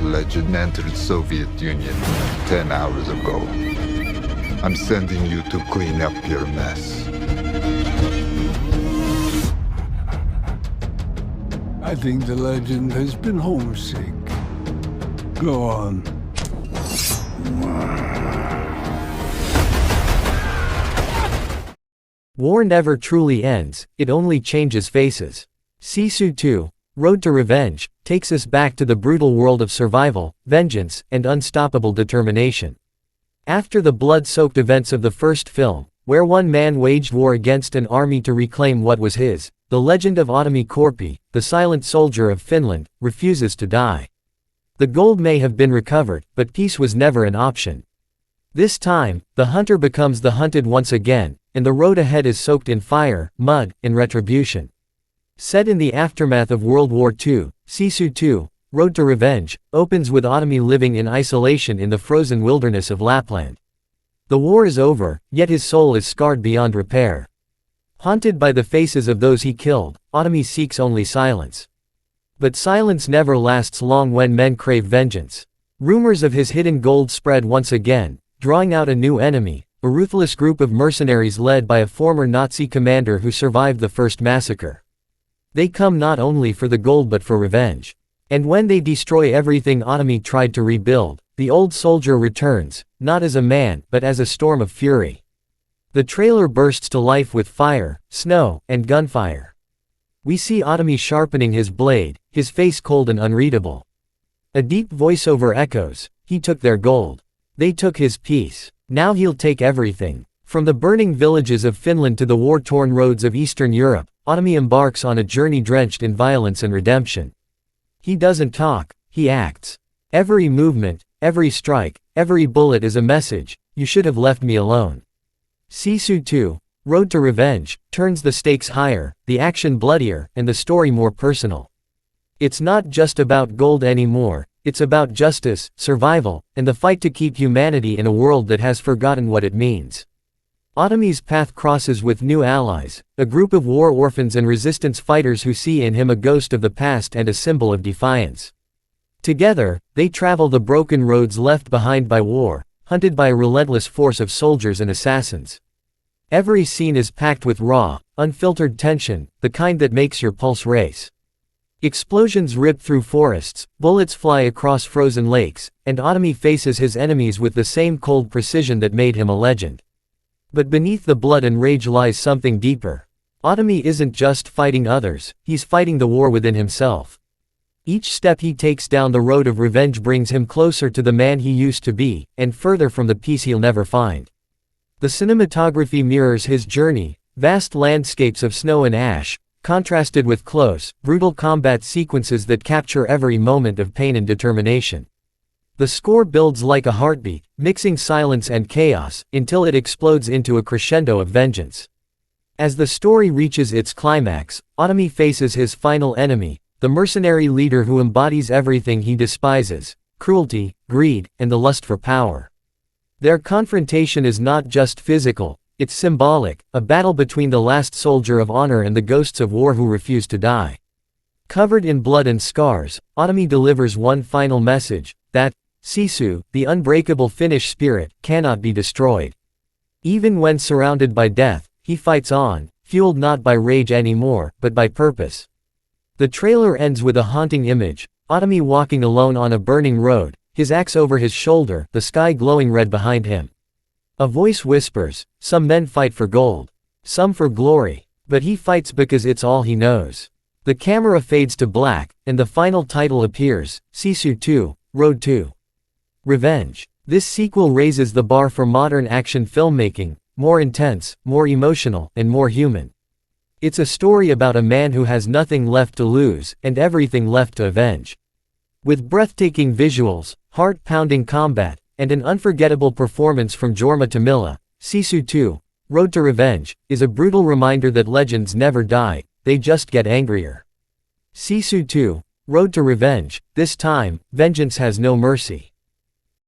legend entered Soviet Union 10 hours ago. I'm sending you to clean up your mess. I think the legend has been homesick. Go on. War never truly ends, it only changes faces. Sisu 2, Road to Revenge, takes us back to the brutal world of survival, vengeance, and unstoppable determination. After the blood-soaked events of the first film, where one man waged war against an army to reclaim what was his, the legend of Ottomi Korpi, the silent soldier of Finland, refuses to die. The gold may have been recovered, but peace was never an option. This time, the hunter becomes the hunted once again, and the road ahead is soaked in fire, mud, and retribution. Set in the aftermath of World War II, Sisu 2, Road to Revenge, opens with Ottomi living in isolation in the frozen wilderness of Lapland. The war is over, yet his soul is scarred beyond repair. Haunted by the faces of those he killed, Ottomi seeks only silence. But silence never lasts long when men crave vengeance. Rumors of his hidden gold spread once again, drawing out a new enemy, a ruthless group of mercenaries led by a former Nazi commander who survived the first massacre. They come not only for the gold but for revenge. And when they destroy everything Ottomi tried to rebuild, the old soldier returns, not as a man, but as a storm of fury. The trailer bursts to life with fire, snow, and gunfire. We see Ottomi sharpening his blade, his face cold and unreadable. A deep voiceover echoes, "He took their gold. They took his peace. Now he'll take everything." From the burning villages of Finland to the war-torn roads of Eastern Europe, Ottomi embarks on a journey drenched in violence and redemption. He doesn't talk, he acts. Every movement, every strike, every bullet is a message: you should have left me alone. Sisu 2, Road to Revenge, turns the stakes higher, the action bloodier, and the story more personal. It's not just about gold anymore, it's about justice, survival, and the fight to keep humanity in a world that has forgotten what it means. Ottomi's path crosses with new allies, a group of war orphans and resistance fighters who see in him a ghost of the past and a symbol of defiance. Together, they travel the broken roads left behind by war, hunted by a relentless force of soldiers and assassins. Every scene is packed with raw, unfiltered tension, the kind that makes your pulse race. Explosions rip through forests, bullets fly across frozen lakes, and Ottomi faces his enemies with the same cold precision that made him a legend. But beneath the blood and rage lies something deeper. Ottomi isn't just fighting others, he's fighting the war within himself. Each step he takes down the road of revenge brings him closer to the man he used to be, and further from the peace he'll never find. The cinematography mirrors his journey, vast landscapes of snow and ash, contrasted with close, brutal combat sequences that capture every moment of pain and determination. The score builds like a heartbeat, mixing silence and chaos, until it explodes into a crescendo of vengeance. As the story reaches its climax, Ottomi faces his final enemy, the mercenary leader who embodies everything he despises: cruelty, greed, and the lust for power. Their confrontation is not just physical, it's symbolic, a battle between the last soldier of honor and the ghosts of war who refuse to die. Covered in blood and scars, Ottomi delivers one final message, that Sisu, the unbreakable Finnish spirit, cannot be destroyed. Even when surrounded by death, he fights on, fueled not by rage anymore, but by purpose. The trailer ends with a haunting image, Ottomi walking alone on a burning road, his axe over his shoulder, the sky glowing red behind him. A voice whispers, "Some men fight for gold. Some for glory. But he fights because it's all he knows." The camera fades to black, and the final title appears, Sisu 2, Road to Revenge. This sequel raises the bar for modern action filmmaking, more intense, more emotional, and more human. It's a story about a man who has nothing left to lose, and everything left to avenge. With breathtaking visuals, heart-pounding combat, and an unforgettable performance from Jorma Tamila, Sisu 2, Road to Revenge, is a brutal reminder that legends never die, they just get angrier. Sisu 2, Road to Revenge, this time, vengeance has no mercy.